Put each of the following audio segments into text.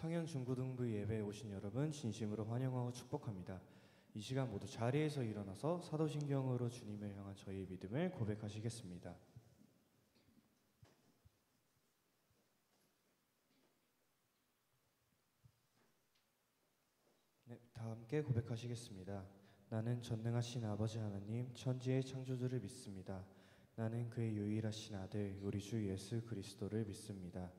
청년 중고등부 예배에 오신 여러분 진심으로 환영하고 축복합니다. 이 시간 모두 자리에서 일어나서 사도신경으로 주님을 향한 저희의 믿음을 고백하시겠습니다. 네, 다 함께 고백하시겠습니다. 나는 전능하신 아버지 하나님 천지의 창조주를 믿습니다. 나는 그의 유일하신 아들 우리 주 예수 그리스도를 믿습니다.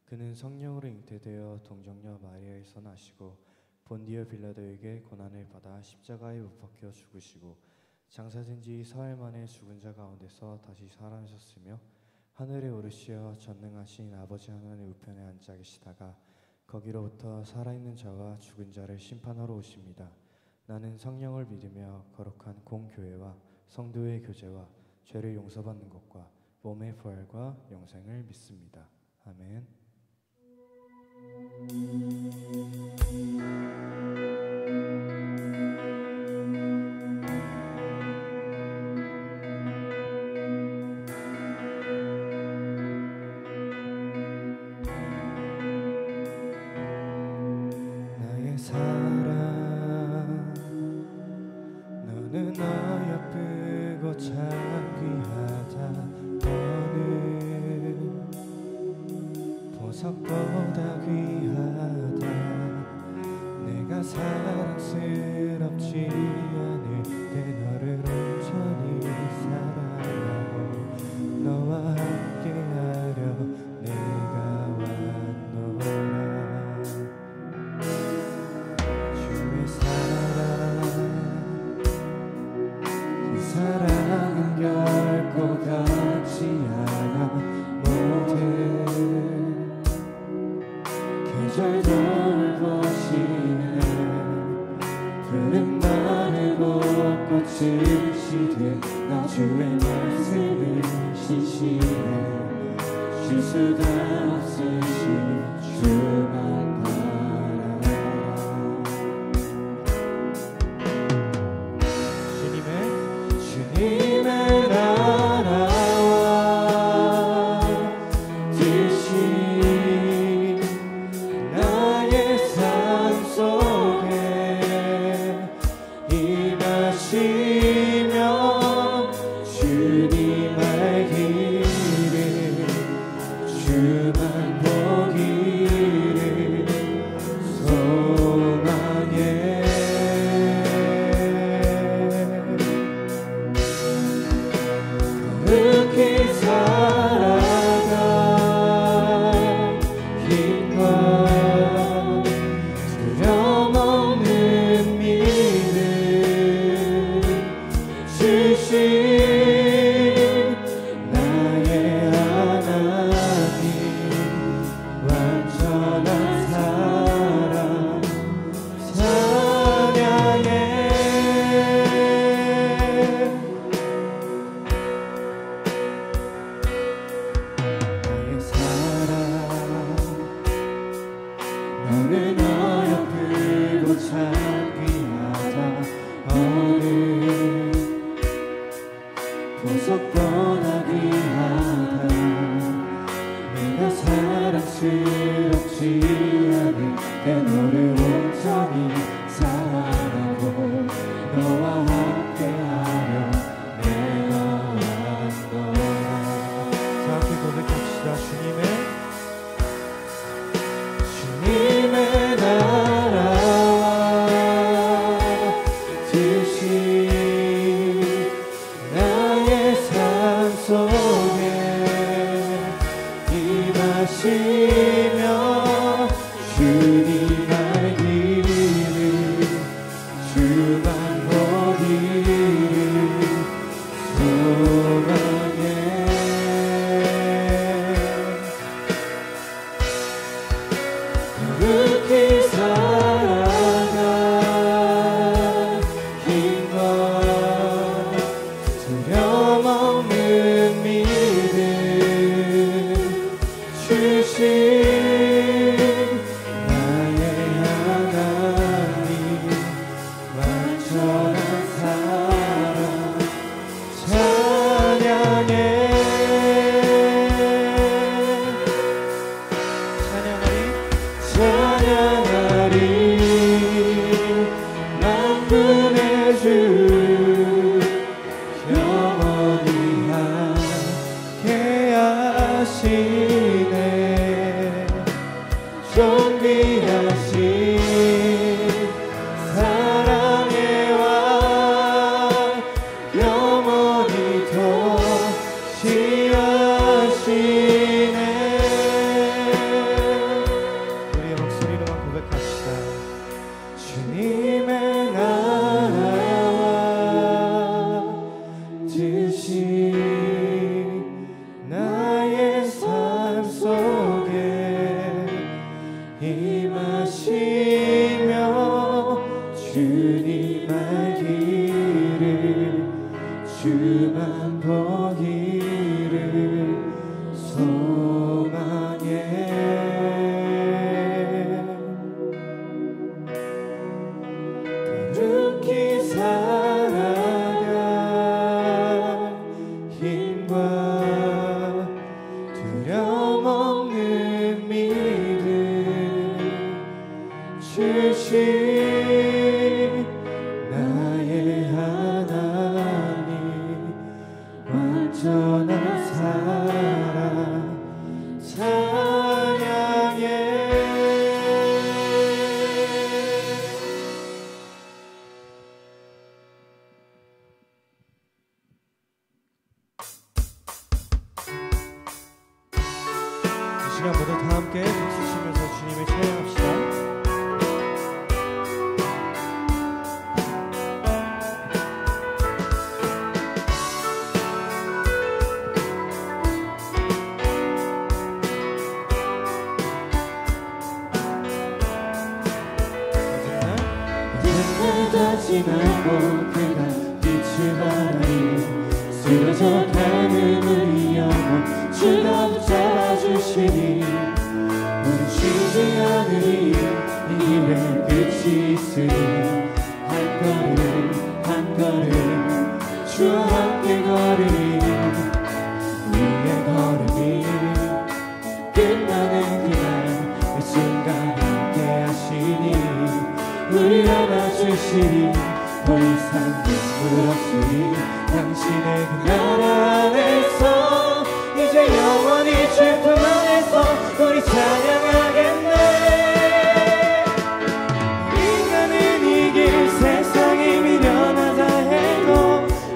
그는 성령으로 잉태되어 동정녀 마리아에서 나시고 본디오 빌라도에게 고난을 받아 십자가에 못 박혀 죽으시고 장사된 지 사흘 만에 죽은 자 가운데서 다시 살아나셨으며 하늘에 오르시어 전능하신 아버지 하나님 우편에 앉아 계시다가 거기로부터 살아있는 자와 죽은 자를 심판하러 오십니다. 나는 성령을 믿으며 거룩한 공교회와 성도의 교제와 죄를 용서받는 것과 몸의 부활과 영생을 믿습니다. 아멘. 나의 사랑 너는 어여쁘고 참 귀하다. 너는 보석보다 귀하다. 내가 사랑스럽지 않을 때 너를 온전히 사랑하고 너와 함께하려 내가 왔노라. 주의 사랑 그 사랑은 결코 같지 않아. 모든 계절 돌보시네. 푸른 마르고 꽃을 시되 나 주의 말씀을 신실해. 쉴 수가 없으신 주만 바라라. 주님의 나라와 뜻이 나의 삶 속에 임하시며 주님 알기를 주만 보기를 소망해. 거룩히 살아갈 힘과 두려움없는 믿음 주신 나의 하나님 완전한 사랑 찬양해. 나의 사랑 너는 어여쁘고 참 귀하다. 어느 보석보다 귀하다. 내가 사랑스럽지 않을 때 너를 온전히 사랑하고 너와 함께하려 내가 왔노라. 자, 함께 고백합시다. 주님의 나라와 뜻이 나의 삶 속에 임하시며 주님 알기를 주 만군의 주 영원히 함께 하시네. 존귀하신 사랑의 왕 영원히 통치하시네. 우리의 목소리로만 고백합시다. 주님의 나라와 뜻이 나의 삶 속에 임하시며 주님 알기를 주만 보기를 소망해. 거룩히 살아갈 힘과 두려움 없는 믿음 주신 나의 하나님 완전한 사랑 찬양해. 이 시간 모두 다 함께 박수 치면서 주님을 찬양합시다. 지나고 그가 빛을 발하니 쓰러져가는 우리 영혼 주가 붙잡아주시니 우리 쉬지 않으리. 이 길에 끝이 있으니 한 걸음 한 걸음 주와 함께 걸으리. 우리의 걸음이 끝나는 그날 그 순간 함께 하시니 우리 안아주시니 더 이상 눈물 없으리. 당신의 그 나라 안에서 이제 영원히 주 품 안에서 우리 찬양하겠네. 인간은 이길 세상이 미련하다 해도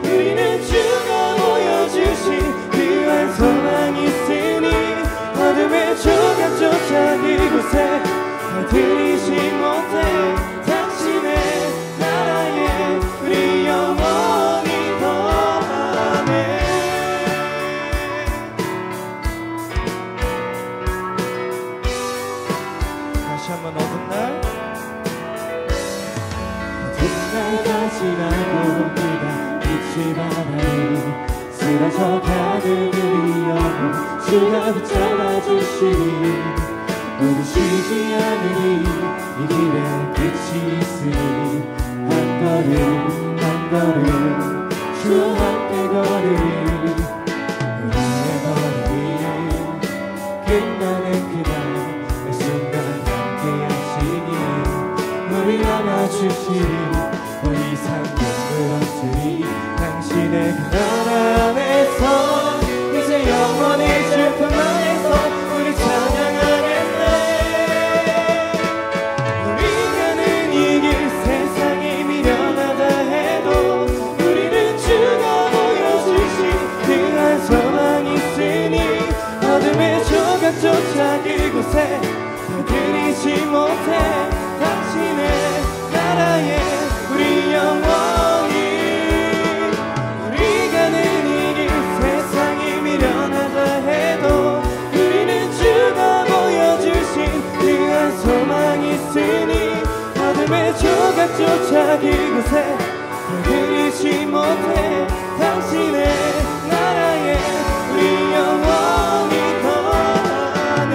우리는 주가 보여주신 그한 소망이 있으니 어둠의 조각조차 그곳에 들이지 못해 당신의 나라에 우리 영원히 거하네. 다시 한번 어둠 날 지나고 그가 빛을 발하니 쓰러져가는 우리 영혼 주가 붙잡아주시니 우리 쉬지 않으리. 이 길에 끝이 있으니 한 걸음 한 걸음 주와 함께 걸으리. 우리의 걸음이 끝나는 그날 그 순간 함께 하시니 우리 안아주시니 더 이상 눈물 없으리. 당신의 그 나라 안에서 이제 영원히 주 품 안에서 우리 찬양하겠네. 우리가는 이길 세상이 미련하다 해도 우리는 주가 보여주신 그한 소망이 있으니 어둠의 조각조차 그곳에 들이지 못해 당신의 나라에 우리 영원히. 우리가는 이길 세상이 미련하다 해도 우리는 주가 보여주신 그한 소망이 있으니 어둠의 조각조차 그곳에 들이지 못해 당신의 나라에 우리 영원히 거하네.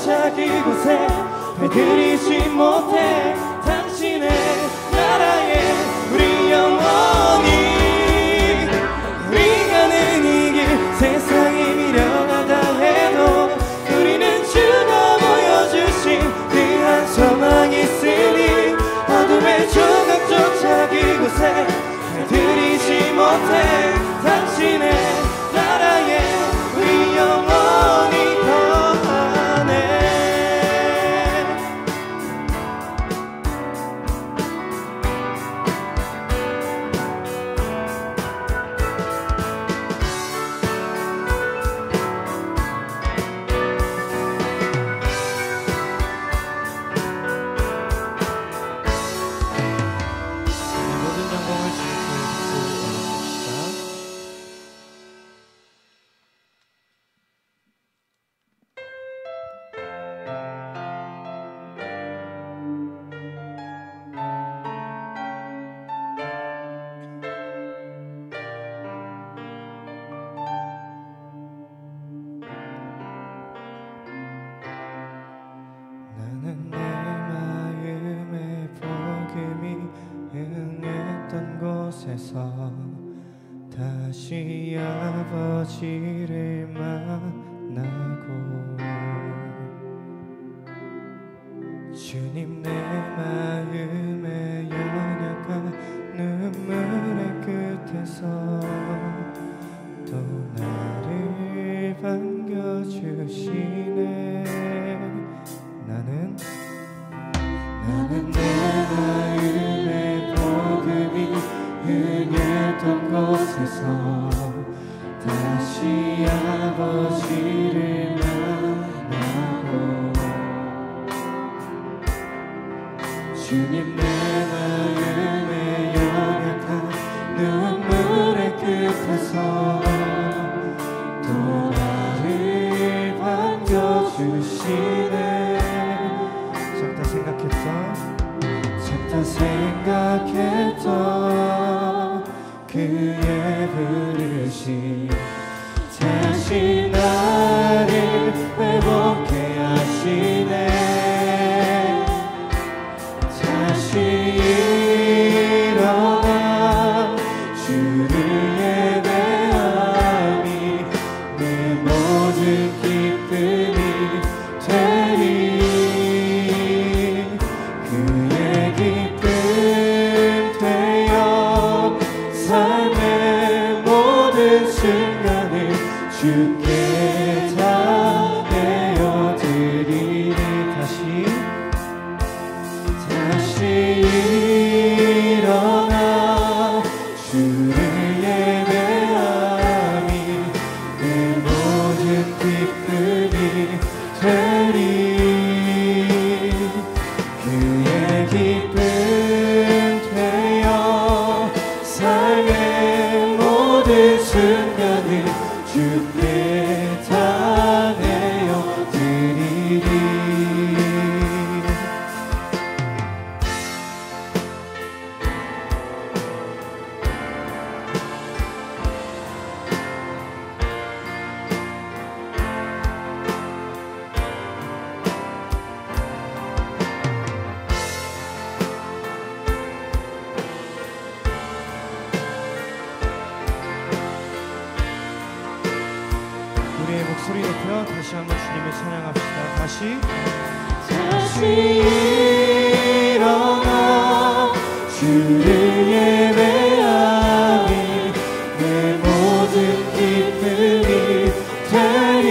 도착 이곳에 배들이지 못해 당신의 나라에 우리 영원히 우리가는 이길 세상이 미련하다 해도 우리는 주가 보여주신 그 한 소망이 있으니 어둠의 조각조차 그곳에 배들이지 못해 당신의 나라에 우리 영원히 거하네. 나는 내 마음의 복음이 응했던 곳에서 다시 아버지를 만나고 주님 내 마음의 연약한 눈물의 끝에서 또 나를 반겨주시네. 나는 내 마음의 복음이 응했던 곳에서 다시 아버지를 만나고 주님 내 마음의 연약한 눈물의 끝에서 또 나를 반겨주시네. 작다 생각했던 그의 부르심 다시 나를 회복해 하시네. 다시 일어나 주를 예배함이 내 모든 기쁨이 되리. 주께 다 내어드리리. 다시 일어나 주를 예배함이 내 모든 기쁨이 되리. 그의 기쁨 되어 삶의 모든 순간을 주께 다 내어드리리. 우리의 목소리 높여 다시 한번 주님을 찬양합시다. 다시 일어나 주를 예배함이 내 모든 기쁨이 되리.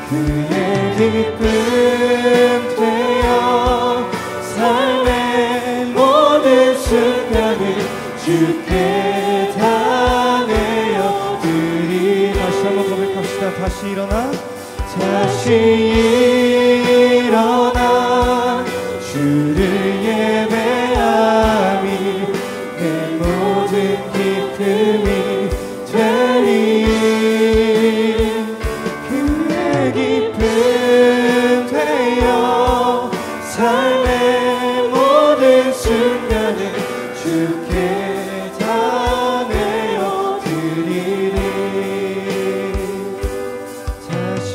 그의 기쁨 되어 삶의 모든 순간을 주께 다 내어드리. 다시 한번 고백합시다. 다시 일어나 주를 예배함이 내 모든 기쁨이 되리. 그의 기쁨 되어 삶의 모든 순간을 주께 다 내어드리리. 다시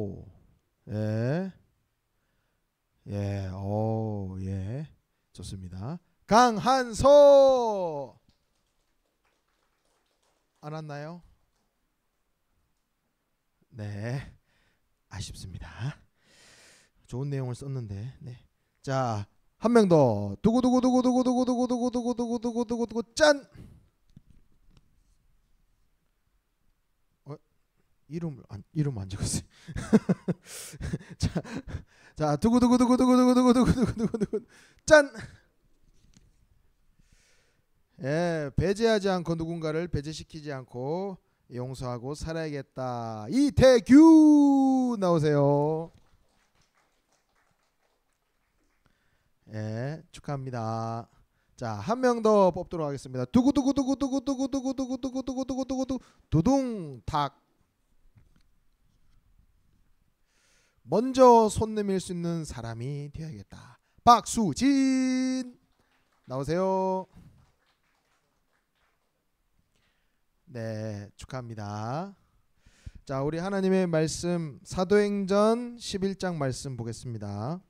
오, 예, 예, 오, 예, 좋습니다. 강한소 안 왔나요? 네, 아쉽습니다. 좋은 내용을 썼는데. 네. 자, 한 명 더. 두구두구두구두구두구두구두구두구두구두구두구 짠. 이름 안 적었어요. 자, 두구두구두구두구두구두구두구두구두구 짠. 예, 배제하지 않고 누군가를 배제시키지 않고 용서하고 살아야겠다. 이태규 나오세요. 예, 축하합니다. 자, 한 명 더 뽑도록 하겠습니다. 두구두구두구두구두구두구두구두구두구두구두구 두둥탁. 먼저 손 내밀 수 있는 사람이 되어야겠다. 박수진 나오세요. 네, 축하합니다. 자, 우리 하나님의 말씀 사도행전 11장 말씀 보겠습니다.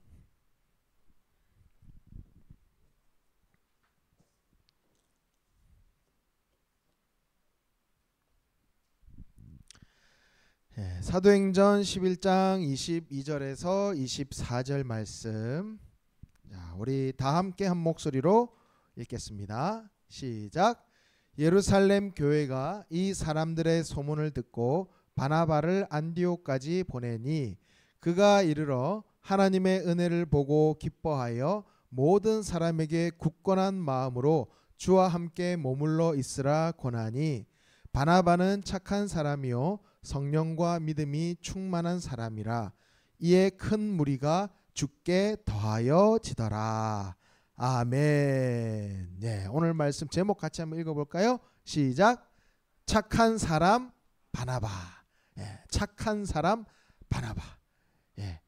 네, 사도행전 11장 22절에서 24절 말씀. 자, 우리 다 함께 한 목소리로 읽겠습니다. 시작. 예루살렘 교회가 이 사람들의 소문을 듣고 바나바를 안디옥까지 보내니 그가 이르러 하나님의 은혜를 보고 기뻐하여 모든 사람에게 굳건한 마음으로 주와 함께 머물러 있으라 권하니 바나바는 착한 사람이요 성령과 믿음이 충만한 사람이라. 이에 큰 무리가 주께 더하여 지더라. 아멘. 네, 오늘 말씀 제목 같이 한번 읽어볼까요? 시작. 착한 사람 바나바. 예, 착한 사람 바나바. 예.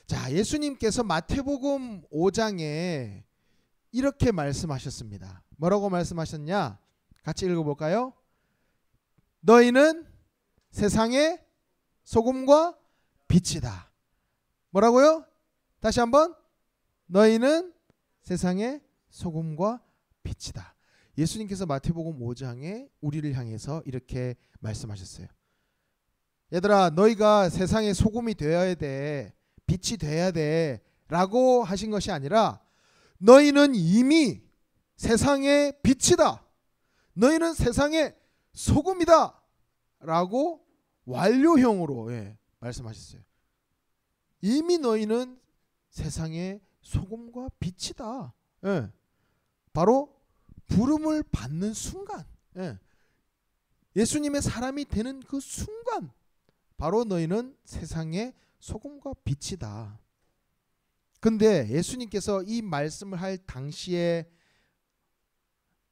자, 예수님께서 마태복음 5장에 이렇게 말씀하셨습니다. 뭐라고 말씀하셨냐? 같이 읽어볼까요? 너희는 세상의 소금과 빛이다. 뭐라고요? 다시 한번. 너희는 세상의 소금과 빛이다. 예수님께서 마태복음 5장에 우리를 향해서 이렇게 말씀하셨어요. 얘들아, 너희가 세상의 소금이 되어야 돼, 빛이 돼야 돼 라고 하신 것이 아니라 너희는 이미 세상의 빛이다, 너희는 세상의 소금이다 라고 완료형으로 말씀하셨어요. 이미 너희는 세상의 소금과 빛이다. 예. 바로 부름을 받는 순간, 예수님의 사람이 되는 그 순간 바로 너희는 세상의 소금과 빛이다. 근데 예수님께서 이 말씀을 할 당시에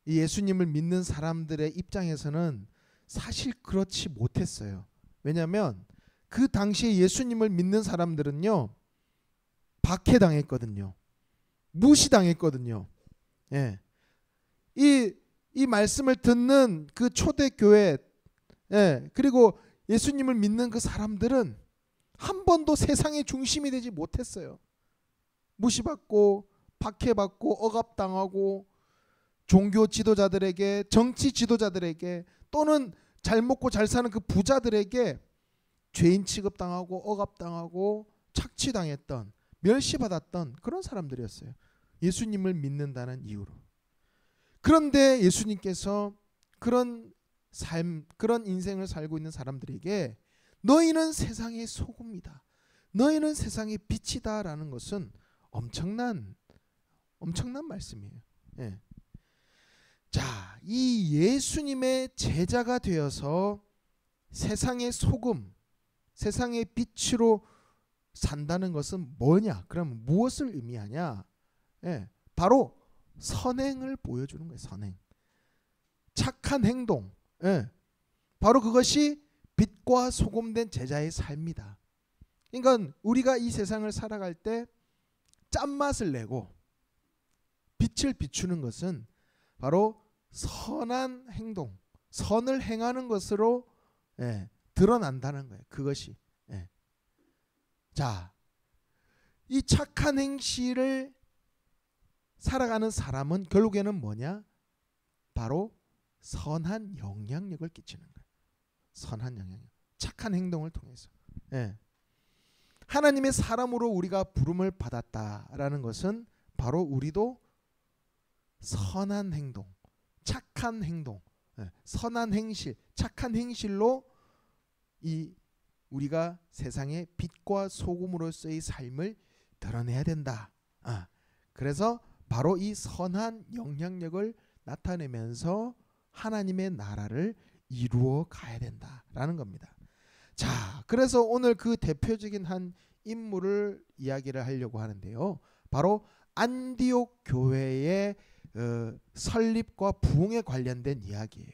이 예수님을 믿는 사람들의 입장에서는 사실 그렇지 못했어요. 왜냐하면 그 당시에 예수님을 믿는 사람들은요, 박해당했거든요. 무시당했거든요. 예. 이 말씀을 듣는 그 초대교회, 예, 그리고 예수님을 믿는 그 사람들은 한 번도 세상의 중심이 되지 못했어요. 무시받고 박해받고 억압당하고 종교 지도자들에게, 정치 지도자들에게, 또는 잘 먹고 잘 사는 그 부자들에게 죄인 취급당하고 억압당하고 착취당했던, 멸시받았던 그런 사람들이었어요. 예수님을 믿는다는 이유로. 그런데 예수님께서 그런 삶, 그런 인생을 살고 있는 사람들에게 너희는 세상의 소금이다, 너희는 세상의 빛이다 라는 것은 엄청난 말씀이에요. 예. 자, 이 예수님의 제자가 되어서 세상의 소금, 세상의 빛으로 산다는 것은 뭐냐? 그럼 무엇을 의미하냐? 예, 바로 선행을 보여주는 거예요. 선행, 착한 행동. 예, 바로 그것이 빛과 소금된 제자의 삶이다. 그러니까 우리가 이 세상을 살아갈 때 짠맛을 내고 빛을 비추는 것은 바로 선한 행동, 선을 행하는 것으로, 예, 드러난다는 거예요. 그것이. 예. 자, 이 착한 행실을 살아가는 사람은 결국에는 뭐냐? 바로 선한 영향력을 끼치는 거예요. 선한 영향력, 착한 행동을 통해서. 예. 하나님의 사람으로 우리가 부름을 받았다라는 것은 바로 우리도 선한 행동, 착한 행동, 선한 행실, 착한 행실로 이 우리가 세상의 빛과 소금으로서의 삶을 드러내야 된다. 그래서 바로 이 선한 영향력을 나타내면서 하나님의 나라를 이루어 가야 된다라는 겁니다. 자, 그래서 오늘 그 대표적인 한 인물을 이야기를 하려고 하는데요. 바로 안디옥 교회의 설립과 부흥에 관련된 이야기예요.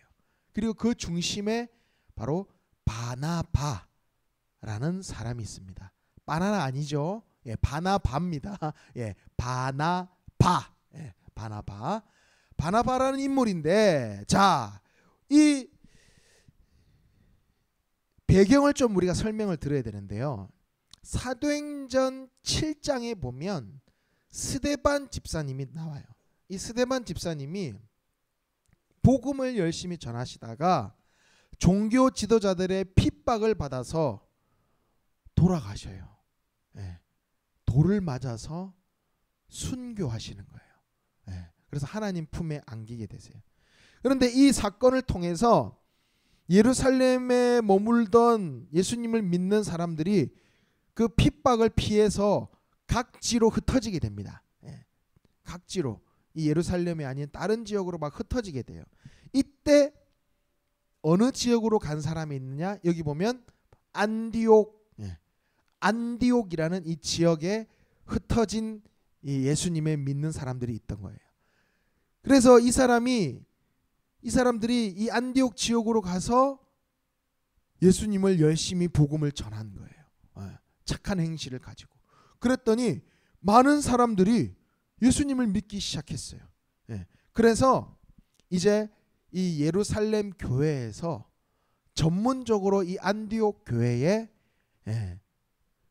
그리고 그 중심에 바로 바나바라는 사람이 있습니다. 바나나 아니죠? 예, 바나바입니다. 예, 바나바. 예, 바나바. 바나바라는 인물인데, 자, 이 배경을 좀 우리가 설명을 드려야 되는데요. 사도행전 7장에 보면 스데반 집사님이 나와요. 이 스데반 집사님이 복음을 열심히 전하시다가 종교 지도자들의 핍박을 받아서 돌아가셔요. 예, 돌을 맞아서 순교하시는 거예요. 예, 그래서 하나님 품에 안기게 되세요. 그런데 이 사건을 통해서 예루살렘에 머물던 예수님을 믿는 사람들이 그 핍박을 피해서 각지로 흩어지게 됩니다. 예, 각지로, 이 예루살렘이 아닌 다른 지역으로 막 흩어지게 돼요. 이때 어느 지역으로 간 사람이 있느냐? 여기 보면 안디옥, 예, 안디옥이라는 이 지역에 흩어진 이 예수님을 믿는 사람들이 있던 거예요. 그래서 이 사람들이 이 안디옥 지역으로 가서 예수님을 열심히 복음을 전한 거예요. 착한 행실을 가지고. 그랬더니 많은 사람들이 예수님을 믿기 시작했어요. 그래서 이제 이 예루살렘 교회에서 전문적으로 이 안디옥 교회의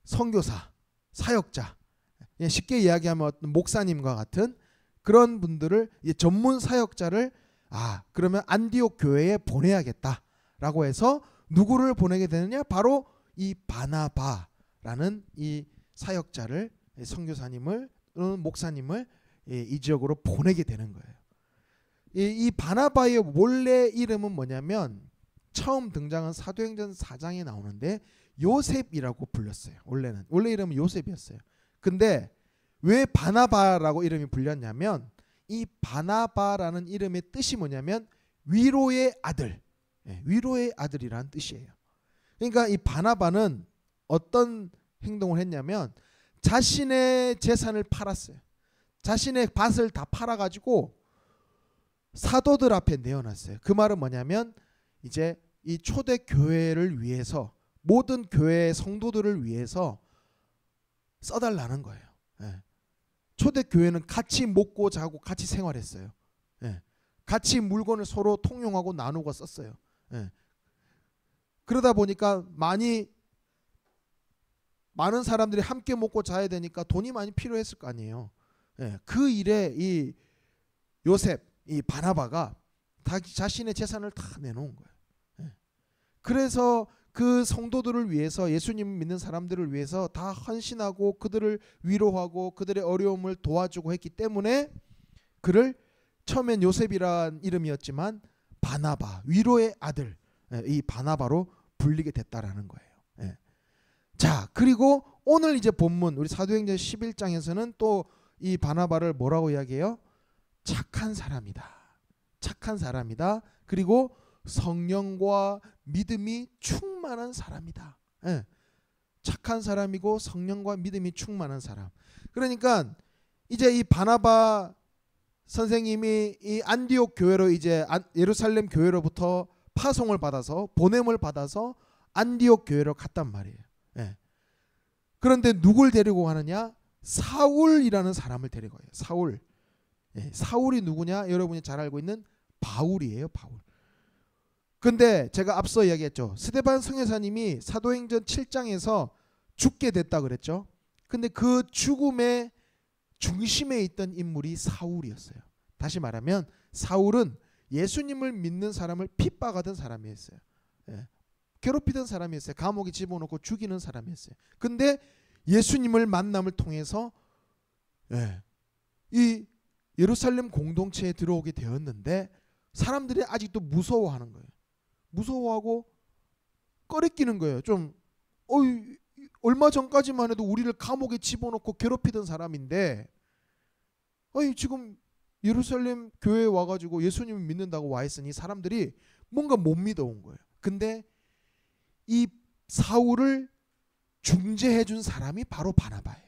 선교사, 사역자, 쉽게 이야기하면 어떤 목사님과 같은 그런 분들을, 전문 사역자를 그러면 안디옥 교회에 보내야겠다라고 해서 누구를 보내게 되느냐? 바로 이 바나바라는 이 사역자를, 선교사님을 또는 목사님을 이 지역으로 보내게 되는 거예요. 이 바나바의 원래 이름은 뭐냐면 처음 등장한 사도행전 4장에 나오는데 요셉이라고 불렸어요. 원래 이름은 요셉이었어요. 근데 왜 바나바라고 이름이 불렸냐면 이 바나바라는 이름의 뜻이 뭐냐면 위로의 아들, 위로의 아들이라는 뜻이에요. 그러니까 이 바나바는 어떤 행동을 했냐면 자신의 재산을 팔았어요. 자신의 밭을 다 팔아가지고 사도들 앞에 내어놨어요. 그 말은 뭐냐면 이제 이 초대 교회를 위해서, 모든 교회의 성도들을 위해서 써달라는 거예요. 예. 초대 교회는 같이 먹고 자고 같이 생활했어요. 예. 같이 물건을 서로 통용하고 나누고 썼어요. 예. 그러다 보니까 많은 사람들이 함께 먹고 자야 되니까 돈이 많이 필요했을 거 아니에요. 예. 그 일에 이 요셉, 이 바나바가 자신의 재산을 다 내놓은 거예요. 예. 그래서 그 성도들을 위해서, 예수님을 믿는 사람들을 위해서 다 헌신하고 그들을 위로하고 그들의 어려움을 도와주고 했기 때문에 그를 처음엔 요셉이란 이름이었지만 바나바, 위로의 아들, 이 바나바로 불리게 됐다라는 거예요. 예. 자, 그리고 오늘 이제 본문 우리 사도행전 11장에서는 또 이 바나바를 뭐라고 이야기해요? 착한 사람이다. 착한 사람이다. 그리고 성령과 믿음이 충만한 사람이다. 예. 착한 사람이고 성령과 믿음이 충만한 사람. 그러니까 이제 이 바나바 선생님이 이 안디옥 교회로, 이제 예루살렘 교회로부터 파송을 받아서, 보냄을 받아서 안디옥 교회로 갔단 말이에요. 예. 그런데 누굴 데리고 가느냐? 사울이라는 사람을 데리고 가요. 사울. 예. 사울이 누구냐? 여러분이 잘 알고 있는 바울이에요. 바울. 근데 제가 앞서 이야기했죠. 스데반 성회사님이 사도행전 7장에서 죽게 됐다 그랬죠. 근데 그 죽음의 중심에 있던 인물이 사울이었어요. 다시 말하면 사울은 예수님을 믿는 사람을 핍박하던 사람이었어요. 예. 괴롭히던 사람이었어요. 감옥에 집어넣고 죽이는 사람이었어요. 근데 예수님을 만남을 통해서 이 예루살렘 공동체에 들어오게 되었는데 사람들이 아직도 무서워하는 거예요. 무서워하고 꺼리끼는 거예요. 좀 얼마 전까지만 해도 우리를 감옥에 집어넣고 괴롭히던 사람인데 지금 예루살렘 교회에 와가지고 예수님을 믿는다고 와 있으니 사람들이 뭔가 못 믿어온 거예요. 근데 이 사울을 중재해 준 사람이 바로 바나바예요.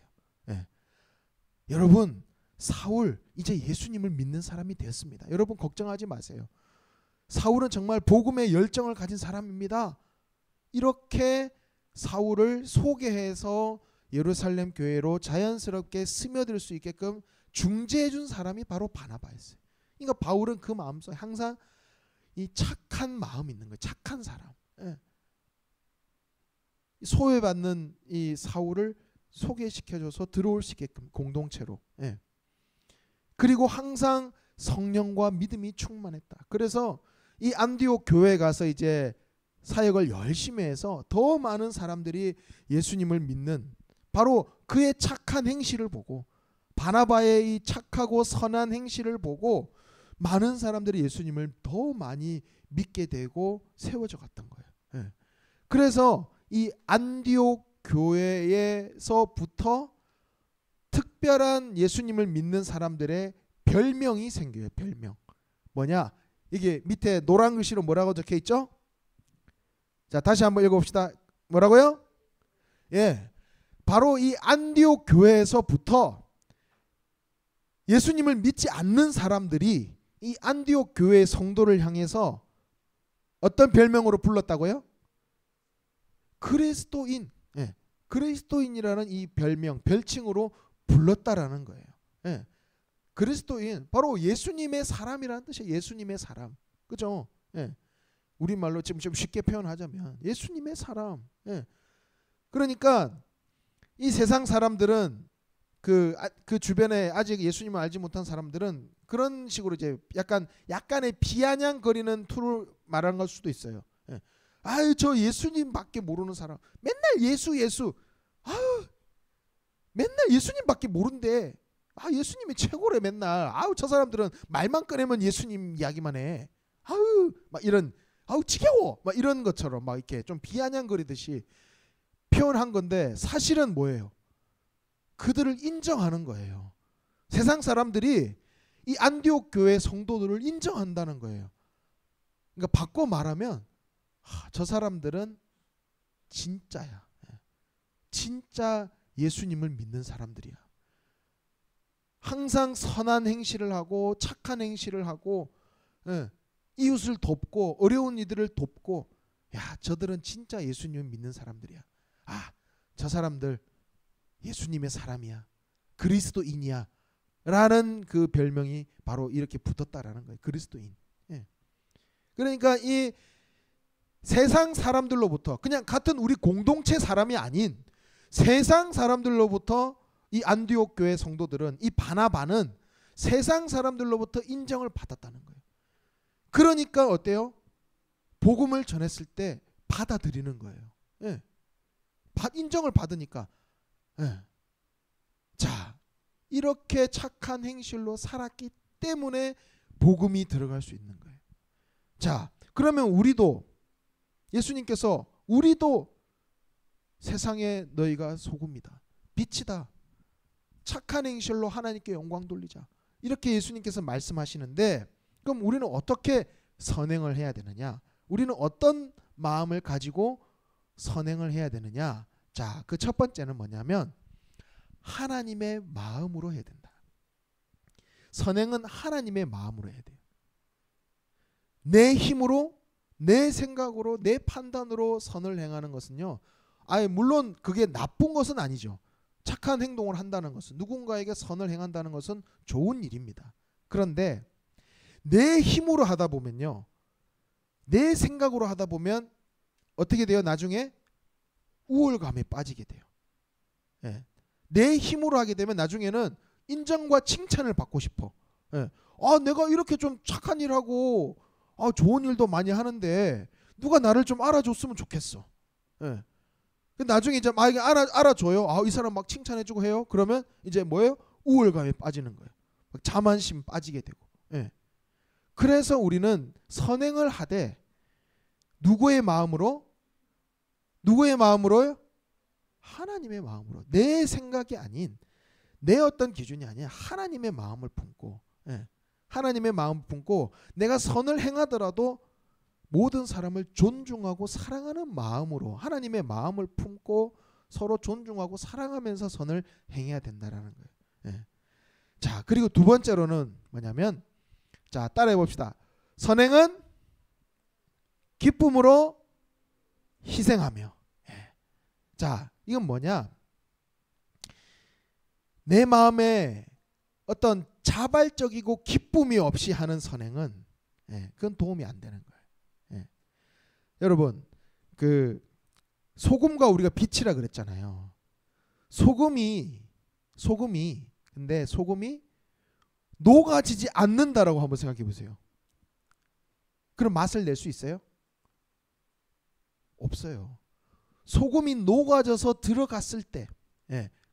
예. 여러분, 사울 이제 예수님을 믿는 사람이 되었습니다. 여러분 걱정하지 마세요. 사울은 정말 복음의 열정을 가진 사람입니다. 이렇게 사울을 소개해서 예루살렘 교회로 자연스럽게 스며들 수 있게끔 중재해 준 사람이 바로 바나바였어요. 그러니까 바울은 그 마음속에 항상 이 착한 마음이 있는 거예요. 착한 사람. 예. 소외받는 이 사울을 소개시켜줘서 들어올 수 있게끔 공동체로. 예. 그리고 항상 성령과 믿음이 충만했다. 그래서 이 안디옥 교회에 가서 이제 사역을 열심히 해서 더 많은 사람들이 예수님을 믿는, 바로 그의 착한 행실을 보고, 바나바의 이 착하고 선한 행실을 보고 많은 사람들이 예수님을 더 많이 믿게 되고 세워져 갔던 거예요. 예. 그래서 이 안디옥 교회에서부터 특별한 예수님을 믿는 사람들의 별명이 생겨요. 별명. 뭐냐? 이게 밑에 노란 글씨로 뭐라고 적혀 있죠? 자, 다시 한번 읽어봅시다. 뭐라고요? 예, 바로 이 안디옥 교회에서부터 예수님을 믿지 않는 사람들이 이 안디옥 교회의 성도를 향해서 어떤 별명으로 불렀다고요? 그리스도인. 예, 그리스도인이라는 이 별명, 별칭으로 불렀다라는 거예요. 예, 그리스도인, 바로 예수님의 사람이라는 뜻이에요. 예수님의 사람. 그죠? 예. 우리말로 지금 좀 쉽게 표현하자면 예수님의 사람. 예. 그러니까 이 세상 사람들은 그 주변에 아직 예수님을 알지 못한 사람들은 그런 식으로 이제 약간의 비아냥거리는 투를 말하는 걸 수도 있어요. 예. 아유, 저 예수님밖에 모르는 사람. 맨날 예수. 아유, 맨날 예수님밖에 모른대. 아, 예수님이 최고래 맨날. 아우, 저 사람들은 말만 꺼내면 예수님 이야기만 해. 아우, 막 이런, 아우 지겨워. 막 이런 것처럼 막 이렇게 좀 비아냥거리듯이 표현한 건데 사실은 뭐예요? 그들을 인정하는 거예요. 세상 사람들이 이 안디옥 교회 성도들을 인정한다는 거예요. 그러니까 바꿔 말하면 저 사람들은 진짜야. 진짜 예수님을 믿는 사람들이야. 항상 선한 행실을 하고 착한 행실을 하고 이웃을 돕고 어려운 이들을 돕고, 야, 저들은 진짜 예수님을 믿는 사람들이야. 아, 저 사람들 예수님의 사람이야, 그리스도인이야 라는 그 별명이 바로 이렇게 붙었다라는 거예요. 그리스도인. 그러니까 이 세상 사람들로부터, 그냥 같은 우리 공동체 사람이 아닌 세상 사람들로부터 이 안디옥 교회 성도들은, 이 바나바는 세상 사람들로부터 인정을 받았다는 거예요. 그러니까 어때요? 복음을 전했을 때 받아들이는 거예요. 인정을 받으니까. 자, 이렇게 착한 행실로 살았기 때문에 복음이 들어갈 수 있는 거예요. 자, 그러면 우리도, 예수님께서 우리도 세상에 너희가 소금이다, 빛이다, 착한 행실로 하나님께 영광 돌리자, 이렇게 예수님께서 말씀하시는데, 그럼 우리는 어떻게 선행을 해야 되느냐? 우리는 어떤 마음을 가지고 선행을 해야 되느냐? 자, 그 첫 번째는 뭐냐면 하나님의 마음으로 해야 된다. 선행은 하나님의 마음으로 해야 돼요. 내 힘으로, 내 생각으로, 내 판단으로 선을 행하는 것은요, 물론 그게 나쁜 것은 아니죠. 착한 행동을 한다는 것은, 누군가에게 선을 행한다는 것은 좋은 일입니다. 그런데 내 힘으로 하다 보면요, 내 생각으로 하다 보면 어떻게 돼요? 나중에 우월감에 빠지게 돼요. 내 힘으로 하게 되면 나중에는 인정과 칭찬을 받고 싶어. 내가 이렇게 좀 착한 일하고 좋은 일도 많이 하는데 누가 나를 좀 알아줬으면 좋겠어. 나중에 이제 막 알아줘요. 이 사람 막 칭찬해주고 해요. 그러면 이제 뭐예요? 우월감에 빠지는 거예요. 막 자만심 빠지게 되고. 그래서 우리는 선행을 하되 누구의 마음으로? 누구의 마음으로요? 하나님의 마음으로. 내 생각이 아닌, 내 어떤 기준이 아니야. 하나님의 마음을 품고, 하나님의 마음을 품고 내가 선을 행하더라도 모든 사람을 존중하고 사랑하는 마음으로, 하나님의 마음을 품고 서로 존중하고 사랑하면서 선을 행해야 된다라는 거예요. 자, 그리고 두 번째로는 뭐냐면, 자, 따라해 봅시다. 선행은 기쁨으로 희생하며. 자, 이건 뭐냐? 내 마음에 어떤 자발적이고 기쁨이 없이 하는 선행은 그건 도움이 안 되는 거예요. 여러분, 그 소금과 우리가 빛이라 그랬잖아요. 소금이 근데 소금이 녹아지지 않는다라고 한번 생각해 보세요. 그럼 맛을 낼 수 있어요? 없어요. 소금이 녹아져서 들어갔을 때,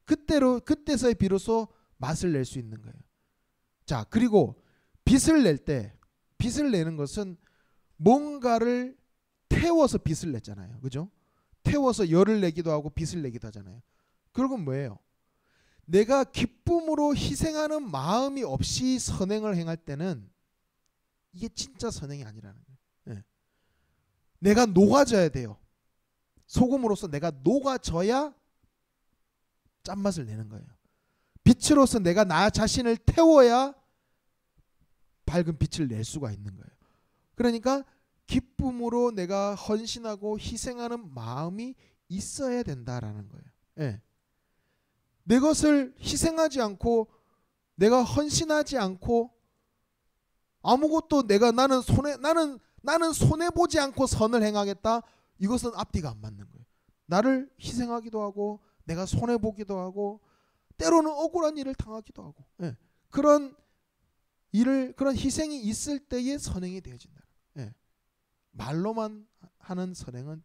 그때서야 비로소 맛을 낼 수 있는 거예요. 자, 그리고 빛을 낼 때, 빛을 내는 것은 뭔가를 태워서 빛을 냈잖아요. 그죠? 태워서 열을 내기도 하고 빛을 내기도 하잖아요. 그건 뭐예요? 내가 기쁨으로 희생하는 마음이 없이 선행을 행할 때는 이게 진짜 선행이 아니라는 거예요. 내가 녹아져야 돼요. 소금으로서 내가 녹아져야 짠맛을 내는 거예요. 빛으로서 내가 나 자신을 태워야 밝은 빛을 낼 수가 있는 거예요. 그러니까 기쁨으로 내가 헌신하고 희생하는 마음이 있어야 된다라는 거예요. 내 것을 희생하지 않고 내가 헌신하지 않고 아무것도 나는 손해 보지 않고 선을 행하겠다. 이것은 앞뒤가 안 맞는 거예요. 나를 희생하기도 하고 내가 손해 보기도 하고 때로는 억울한 일을 당하기도 하고, 그런 희생이 있을 때에 선행이 되어진다. 말로만 하는 선행은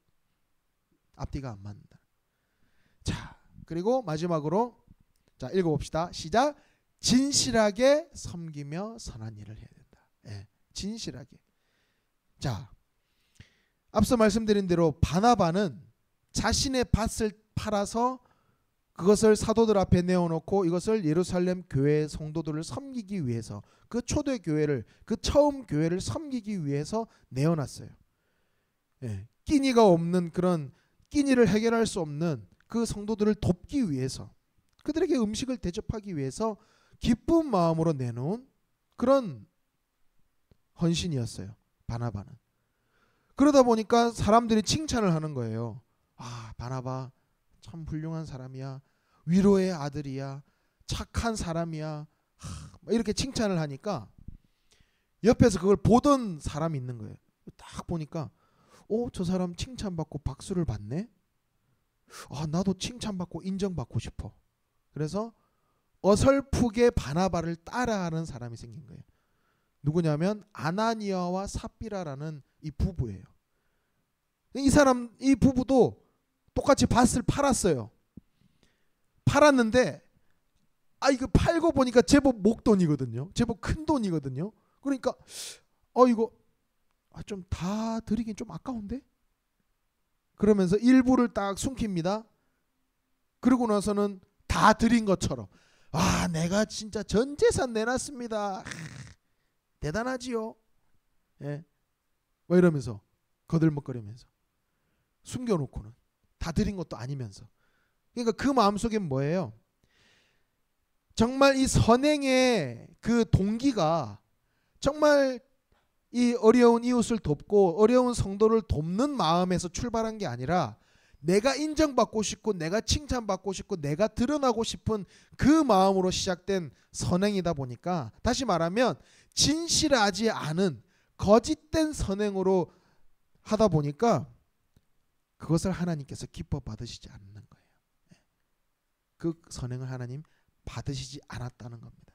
앞뒤가 안 맞는다. 자, 그리고 마지막으로 자, 읽어봅시다. 시작. 진실하게 섬기며 선한 일을 해야 된다. 진실하게. 자, 앞서 말씀드린 대로 바나바는 자신의 밭을 팔아서 그것을 사도들 앞에 내어놓고 이것을 예루살렘 교회 성도들을 섬기기 위해서, 그 초대 교회를, 그 처음 교회를 섬기기 위해서 내어놨어요. 끼니가 없는, 그런 끼니를 해결할 수 없는 그 성도들을 돕기 위해서, 그들에게 음식을 대접하기 위해서 기쁜 마음으로 내놓은 그런 헌신이었어요, 바나바는. 그러다 보니까 사람들이 칭찬을 하는 거예요. 아, 바나바 참 훌륭한 사람이야, 위로의 아들이야, 착한 사람이야, 이렇게 칭찬을 하니까 옆에서 그걸 보던 사람이 있는 거예요. 딱 보니까 저 사람 칭찬받고 박수를 받네. 나도 칭찬받고 인정받고 싶어. 그래서 어설프게 바나바를 따라하는 사람이 생긴 거예요. 누구냐면 아나니아와 삽비라라는 이 부부예요. 이 부부도 똑같이 밭을 팔았어요. 팔았는데 이거 팔고 보니까 제법 목돈이거든요. 제법 큰 돈이거든요. 그러니까 이거 좀 다 드리긴 좀 아까운데? 그러면서 일부를 딱 숨깁니다. 그러고 나서는 다 드린 것처럼, 내가 진짜 전 재산 내놨습니다. 대단하지요. 예. 뭐 이러면서 거들먹거리면서 숨겨놓고는 다 드린 것도 아니면서. 그러니까 그 마음속에 뭐예요? 정말 이 선행의 그 동기가 정말 이 어려운 이웃을 돕고 어려운 성도를 돕는 마음에서 출발한 게 아니라 내가 인정받고 싶고 내가 칭찬받고 싶고 내가 드러나고 싶은 그 마음으로 시작된 선행이다 보니까, 다시 말하면 진실하지 않은 거짓된 선행으로 하다 보니까 그것을 하나님께서 기뻐 받으시지 않는 거예요. 그 선행을 하나님 받으시지 않았다는 겁니다.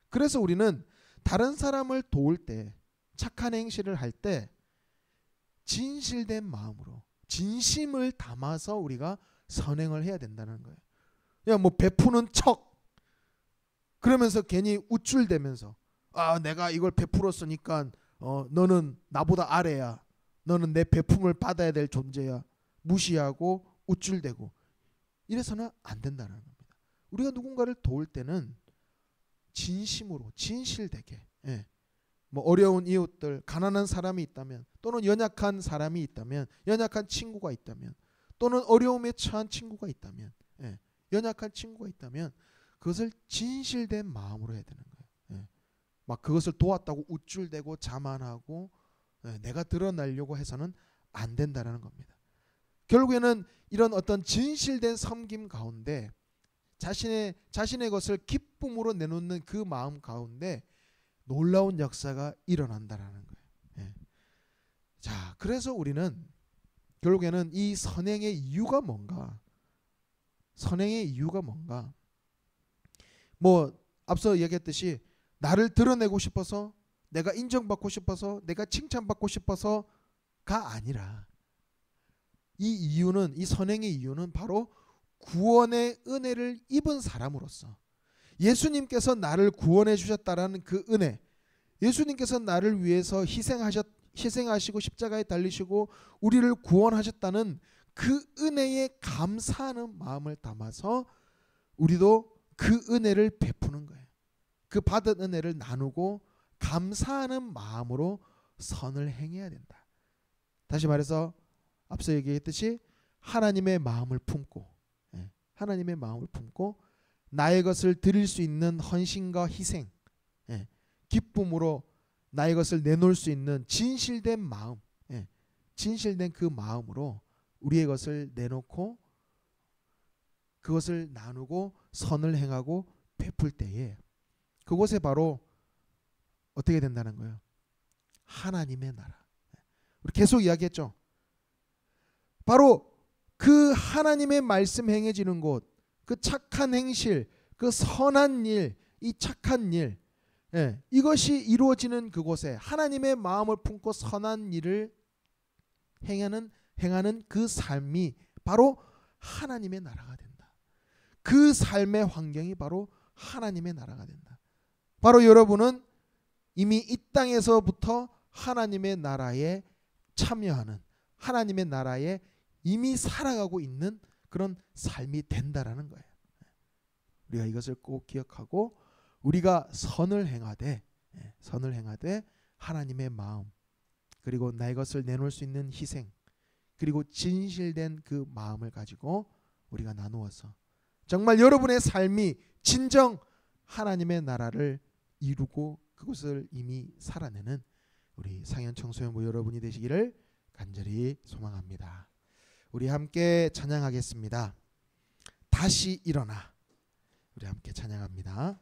그래서 우리는 다른 사람을 도울 때, 착한 행실을 할 때 진실된 마음으로 진심을 담아서 우리가 선행을 해야 된다는 거예요. 그냥 뭐 베푸는 척 그러면서 괜히 우쭐대면서 내가 이걸 베풀었으니까 너는 나보다 아래야, 너는 내 베품을 받아야 될 존재야, 무시하고 우쭐대고 이래서는 안 된다는 겁니다. 우리가 누군가를 도울 때는 진심으로 진실되게, 뭐 어려운 이웃들, 가난한 사람이 있다면, 또는 연약한 사람이 있다면, 연약한 친구가 있다면, 또는 어려움에 처한 친구가 있다면, 연약한 친구가 있다면 그것을 진실된 마음으로 해야 되는 거예요. 막 그것을 도왔다고 우쭐대고 자만하고 내가 드러나려고 해서는 안 된다는 겁니다. 결국에는 이런 어떤 진실된 섬김 가운데 자신의 것을 기쁨으로 내놓는 그 마음 가운데 놀라운 역사가 일어난다라는 거예요. 자, 그래서 우리는 결국에는 이 선행의 이유가 뭔가? 선행의 이유가 뭔가? 뭐 앞서 얘기했듯이 나를 드러내고 싶어서, 내가 인정받고 싶어서, 내가 칭찬받고 싶어서가 아니라, 이 선행의 이유는 바로 구원의 은혜를 입은 사람으로서, 예수님께서 나를 구원해 주셨다라는 그 은혜, 예수님께서 나를 위해서 희생하시고 십자가에 달리시고 우리를 구원하셨다는 그 은혜에 감사하는 마음을 담아서 우리도 그 은혜를 베푸는 거예요. 그 받은 은혜를 나누고 감사하는 마음으로 선을 행해야 된다. 다시 말해서 앞서 얘기했듯이 하나님의 마음을 품고, 하나님의 마음을 품고 나의 것을 드릴 수 있는 헌신과 희생, 기쁨으로 나의 것을 내놓을 수 있는 진실된 마음, 진실된 그 마음으로 우리의 것을 내놓고 그것을 나누고 선을 행하고 베풀 때에 그곳에 바로 어떻게 된다는 거예요? 하나님의 나라. 우리 계속 이야기했죠. 바로 그 하나님의 말씀 행해지는 곳, 그 착한 행실, 그 선한 일, 이 착한 일, 이것이 이루어지는 그곳에 하나님의 마음을 품고 선한 일을 행하는 그 삶이 바로 하나님의 나라가 된다. 그 삶의 환경이 바로 하나님의 나라가 된다. 바로 여러분은 이미 이 땅에서부터 하나님의 나라에 참여하는, 하나님의 나라에 이미 살아가고 있는 그런 삶이 된다라는 거예요. 우리가 이것을 꼭 기억하고 우리가 선을 행하되 하나님의 마음, 그리고 나의 것을 내놓을 수 있는 희생, 그리고 진실된 그 마음을 가지고 우리가 나누어서 정말 여러분의 삶이 진정 하나님의 나라를 이루고 그것을 이미 살아내는 우리 상현 청소년부 여러분이 되시기를 간절히 소망합니다. 우리 함께 찬양하겠습니다. 다시 일어나. 우리 함께 찬양합니다.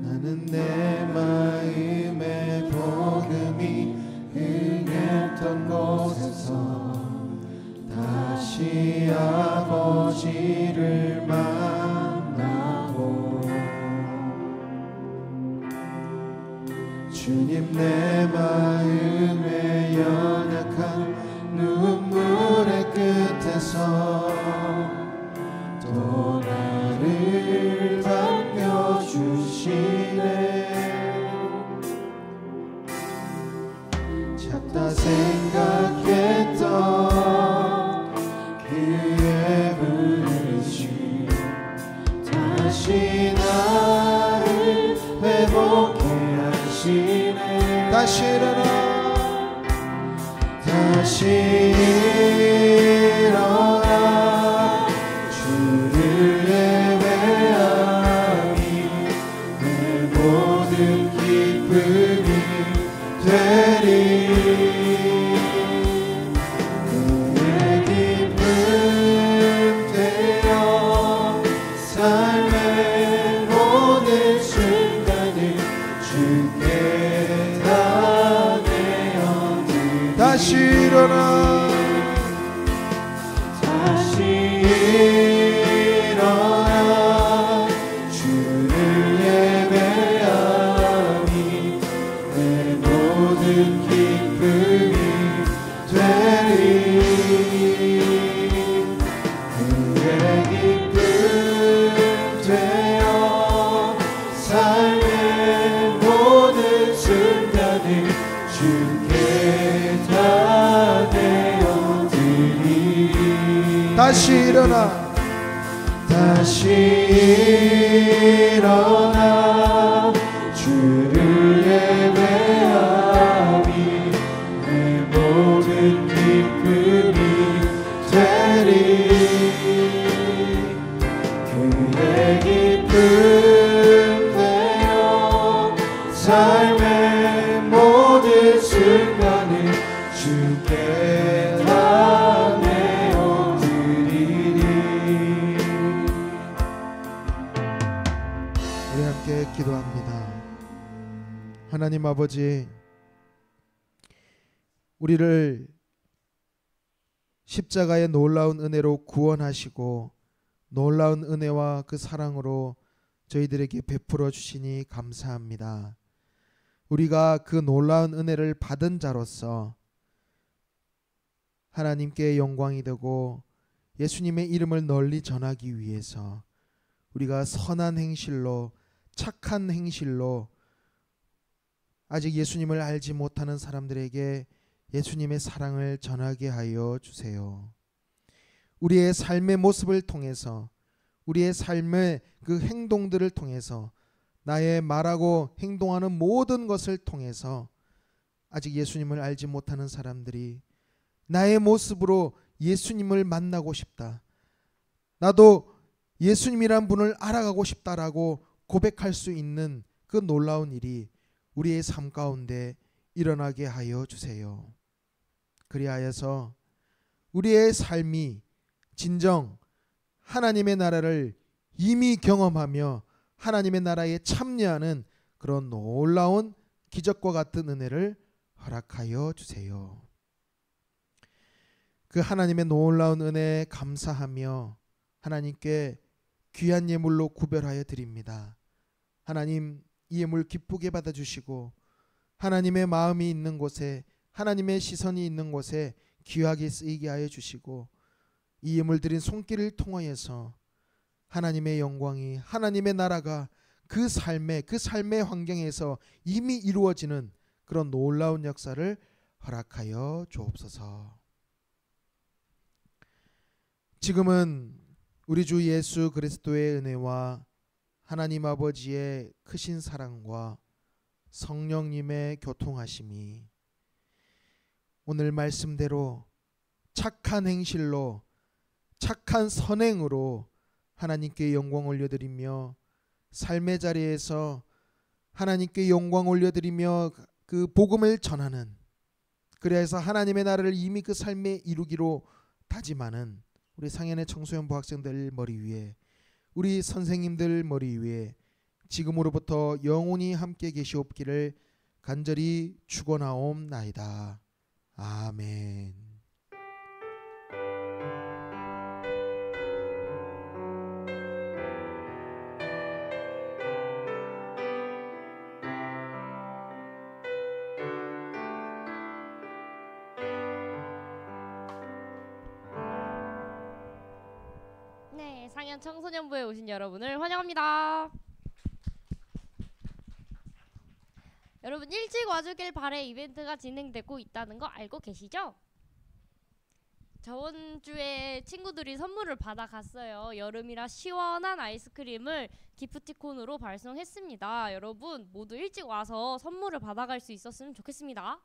나는 내 마음의 복음이 흥했던 곳에서 다시 아버지를 만나고 주님 내 마음의 연약한 눈물의 끝에서 또 나를 반겨주시네. 작다 생각했던 그의 부르심 다시 나를 회복해 하시네. 다시 일어나 다시 일어나 주를 예배하니 내 모든 기쁨이 되리. 그의 기쁨 되어 삶의 모든 순간을 주께 다 내어드리. 다시 일어나 다시 일어나 주를 예배하니 내 모든 기쁨이 되리. 그의 기쁨 되어 삶의 모든 순간을 주께 다 내어드리. 다시 일어나 다시 일어나 주를 예배하니 내 모든 기쁨이 되리. 그의 기쁨 되어 삶의 모든 순간을 주께 다 내어드리리. 우리 함께 기도합니다. 하나님 아버지, 우리를 십자가의 놀라운 은혜로 구원하시고 놀라운 은혜와 그 사랑으로 저희들에게 베풀어 주시니 감사합니다. 우리가 그 놀라운 은혜를 받은 자로서 하나님께 영광이 되고 예수님의 이름을 널리 전하기 위해서 우리가 선한 행실로 착한 행실로 아직 예수님을 알지 못하는 사람들에게 예수님의 사랑을 전하게 하여 주세요. 우리의 삶의 모습을 통해서 우리의 삶의 그 행동들을 통해서 나의 말하고 행동하는 모든 것을 통해서 아직 예수님을 알지 못하는 사람들이 나의 모습으로 예수님을 만나고 싶다, 나도 예수님이란 분을 알아가고 싶다라고 고백할 수 있는 그 놀라운 일이 우리의 삶 가운데 일어나게 하여 주세요. 그리하여서 우리의 삶이 진정 하나님의 나라를 이미 경험하며 하나님의 나라에 참여하는 그런 놀라운 기적과 같은 은혜를 허락하여 주세요. 그 하나님의 놀라운 은혜에 감사하며 하나님께 귀한 예물로 구별하여 드립니다. 하나님, 이 예물 기쁘게 받아주시고 하나님의 마음이 있는 곳에, 하나님의 시선이 있는 곳에 귀하게 쓰이게 하여 주시고, 이 예물 드린 손길을 통하여서 하나님의 영광이, 하나님의 나라가 그 삶의 환경에서 이미 이루어지는 그런 놀라운 역사를 허락하여 주옵소서. 지금은 우리 주 예수 그리스도의 은혜와 하나님 아버지의 크신 사랑과 성령님의 교통하심이 오늘 말씀대로 착한 행실로, 착한 선행으로 하나님께 영광 올려드리며, 삶의 자리에서 하나님께 영광 올려드리며 그 복음을 전하는, 그래서 하나님의 나라를 이미 그 삶에 이루기로 다짐하는 우리 상현의 청소년부 학생들 머리 위에, 우리 선생님들 머리 위에 지금으로부터 영원히 함께 계시옵기를 간절히 축원하옵나이다. 아멘. 네, 상현 청소년부에 오신 여러분을 환영합니다. 여러분, 일찍 와주길 바래 이벤트가 진행되고 있다는 거 알고 계시죠? 저번 주에 친구들이 선물을 받아갔어요. 여름이라 시원한 아이스크림을 기프티콘으로 발송했습니다. 여러분 모두 일찍 와서 선물을 받아갈 수 있었으면 좋겠습니다.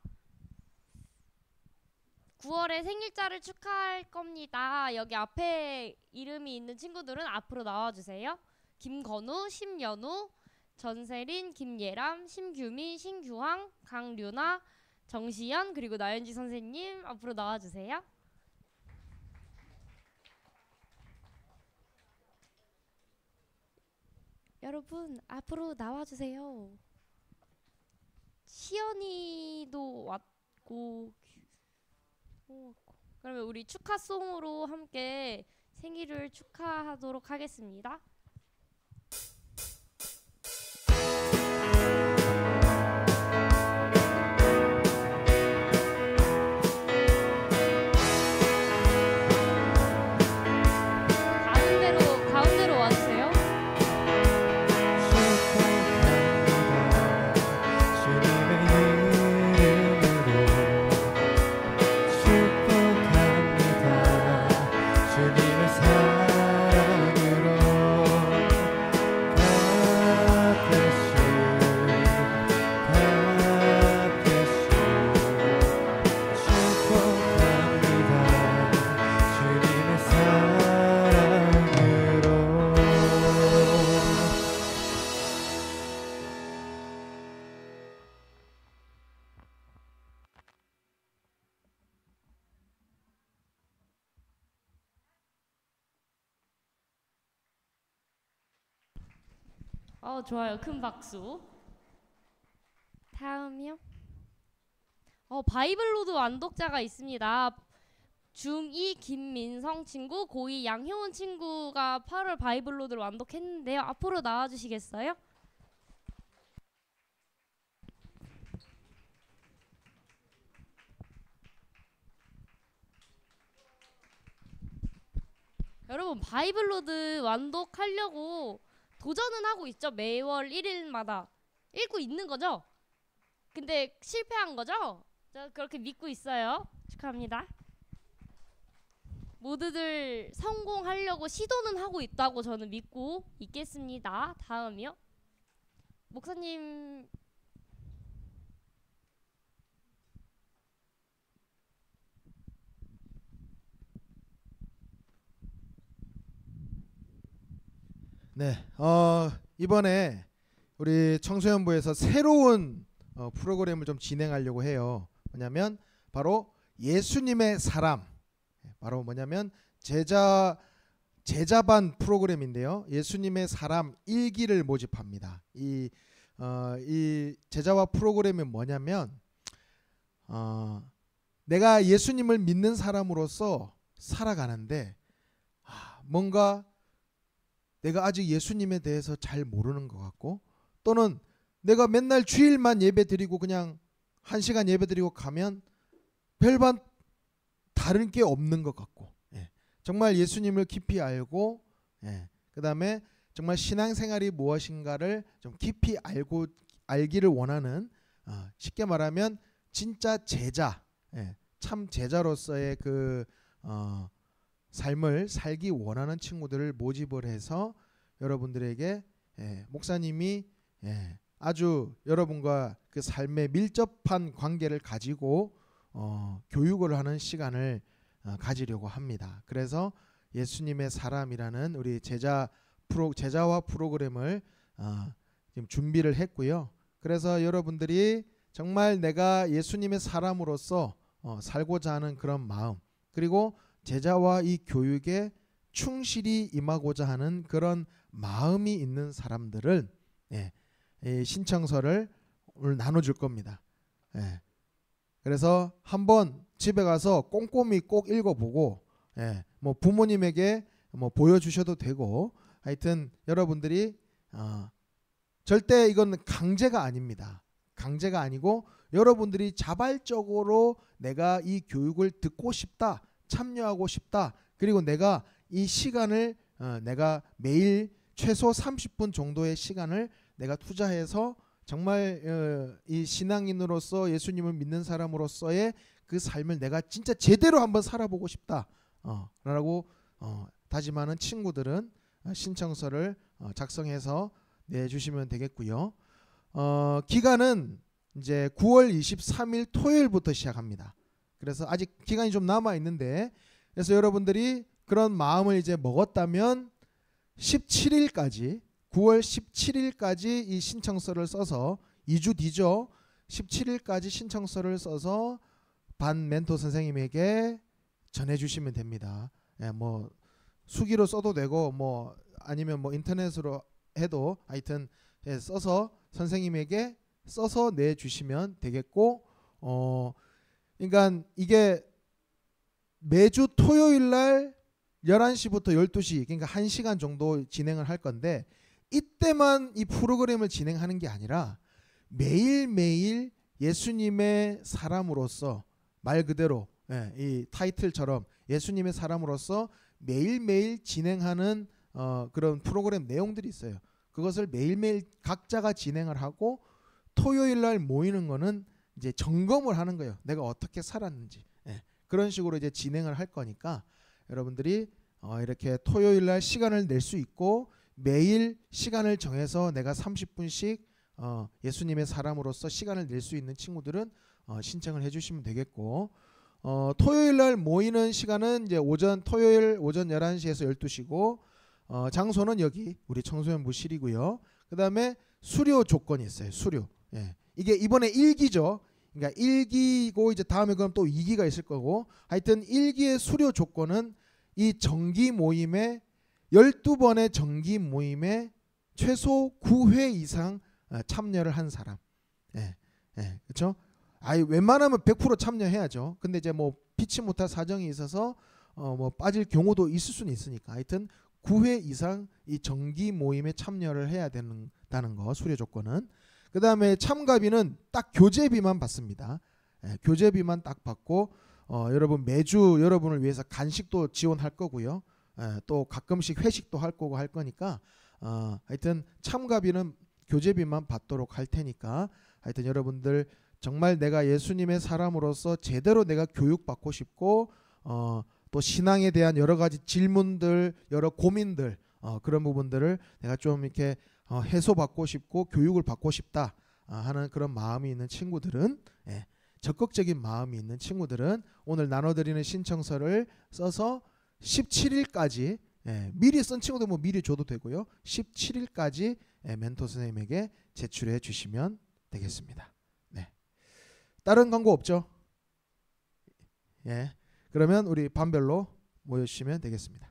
9월에 생일자를 축하할 겁니다. 여기 앞에 이름이 있는 친구들은 앞으로 나와주세요. 김건우, 심연우, 전세린, 김예람, 심규민, 신규황, 강류나, 정시연, 그리고 나연지 선생님 앞으로 나와주세요. 여러분 앞으로 나와주세요. 시연이도 왔고, 그러면 우리 축하송으로 함께 생일을 축하하도록 하겠습니다. 가운데로 와주세요. 좋아요. 큰 박수. 다음이요. 바이블로드 완독자가 있습니다. 중2 김민성 친구, 고2 양효은 친구가 8월 바이블로드를 완독했는데요. 앞으로 나와주시겠어요? 여러분 바이블로드 완독하려고 도전은 하고 있죠. 매월 1일마다 읽고 있는 거죠. 근데 실패한 거죠. 저 그렇게 믿고 있어요. 축하합니다. 모두들 성공하려고 시도는 하고 있다고 저는 믿고 있겠습니다. 다음이요. 목사님. 네, 이번에 우리 청소년부에서 새로운 프로그램을 좀 진행하려고 해요. 뭐냐면 바로 예수님의 사람, 바로 뭐냐면 제자반 프로그램인데요. 예수님의 사람 1기를 모집합니다. 이 제자와 프로그램이 뭐냐면 내가 예수님을 믿는 사람으로서 살아가는데 뭔가 내가 아직 예수님에 대해서 잘 모르는 것 같고, 또는 내가 맨날 주일만 예배 드리고 그냥 1시간 예배드리고 가면 별반 다른 게 없는 것 같고, 예. 정말 예수님을 깊이 알고, 예. 그 다음에 정말 신앙생활이 무엇인가를 좀 깊이 알기를 원하는, 쉽게 말하면 진짜 제자, 예. 참 제자로서의 그 삶을 살기 원하는 친구들을 모집을 해서 여러분들에게, 예. 목사님이, 예. 아주 여러분과 그 삶에 밀접한 관계를 가지고 교육을 하는 시간을 가지려고 합니다. 그래서 예수님의 사람이라는 우리 제자와 프로그램을 지금 준비를 했고요. 그래서 여러분들이 정말 내가 예수님의 사람으로서 살고자 하는 그런 마음, 그리고 제자와 이 교육에 충실히 임하고자 하는 그런 마음이 있는 사람들은, 예, 이 신청서를 오늘 나눠줄 겁니다. 예. 그래서 한번 집에 가서 꼼꼼히 꼭 읽어보고, 예, 뭐 부모님에게 뭐 보여주셔도 되고, 하여튼 여러분들이 절대 이건 강제가 아닙니다. 강제가 아니고 여러분들이 자발적으로 내가 이 교육을 듣고 싶다, 참여하고 싶다, 그리고 내가 이 시간을 내가 매일 최소 30분 정도의 시간을 내가 투자해서 정말 이 신앙인으로서 예수님을 믿는 사람으로서의 그 삶을 내가 진짜 제대로 한번 살아보고 싶다 라고 다짐하는 친구들은 신청서를 작성해서 내주시면 되겠고요. 기간은 이제 9월 23일 토요일부터 시작합니다. 그래서 아직 기간이 좀 남아 있는데, 그래서 여러분들이 그런 마음을 이제 먹었다면 17일까지 9월 17일까지 이 신청서를 써서 2주 뒤죠. 17일까지 신청서를 써서 반 멘토 선생님에게 전해주시면 됩니다. 예, 뭐 수기로 써도 되고 뭐 아니면 뭐 인터넷으로 해도 하여튼 예, 써서 선생님에게 써서 내주시면 되겠고, 그러니까 이게 매주 토요일 날 11시부터 12시, 그러니까 1시간 정도 진행을 할 건데, 이때만 이 프로그램을 진행하는 게 아니라 매일매일 예수님의 사람으로서, 말 그대로 이 타이틀처럼 예수님의 사람으로서 매일매일 진행하는 그런 프로그램 내용들이 있어요. 그것을 매일매일 각자가 진행을 하고, 토요일 날 모이는 거는 이제 점검을 하는 거예요. 내가 어떻게 살았는지. 그런 식으로 이제 진행을 할 거니까 여러분들이 이렇게 토요일 날 시간을 낼 수 있고, 매일 시간을 정해서 내가 30분씩 예수님의 사람으로서 시간을 낼 수 있는 친구들은 신청을 해주시면 되겠고, 토요일 날 모이는 시간은 이제 토요일 오전 11시에서 12시고, 장소는 여기 우리 청소년부실이고요. 그 다음에 수료 조건이 있어요. 수료. 예. 이게 이번에 1기죠. 그러니까 1기고 이제 다음에 그럼 또 2기가 있을 거고, 하여튼 1기의 수료 조건은 이 정기 모임에 12번의 정기 모임에 최소 9회 이상 참여를 한 사람. 예. 예. 그렇죠? 웬만하면 100% 참여해야죠. 근데 이제 뭐 피치 못할 사정이 있어서 뭐 빠질 경우도 있을 수는 있으니까, 하여튼 9회 이상 이 정기 모임에 참여를 해야 된다는 거, 수료 조건은. 그 다음에 참가비는 딱 교재비만 받습니다. 예, 교재비만 딱 받고, 여러분 매주 여러분을 위해서 간식도 지원할 거고요. 예, 또 가끔씩 회식도 할 거고 할 거니까, 하여튼 참가비는 교재비만 받도록 할 테니까, 하여튼 여러분들 정말 내가 예수님의 사람으로서 제대로 내가 교육받고 싶고, 또 신앙에 대한 여러 가지 질문들, 여러 고민들, 그런 부분들을 내가 좀 이렇게 해소받고 싶고 교육을 받고 싶다 하는 그런 마음이 있는 친구들은, 예, 적극적인 마음이 있는 친구들은 오늘 나눠드리는 신청서를 써서 17일까지, 예, 미리 쓴 친구들 뭐 미리 줘도 되고요. 17일까지 멘토 선생님에게 제출해 주시면 되겠습니다. 네. 다른 광고 없죠? 예. 그러면 우리 반별로 모여주시면 되겠습니다.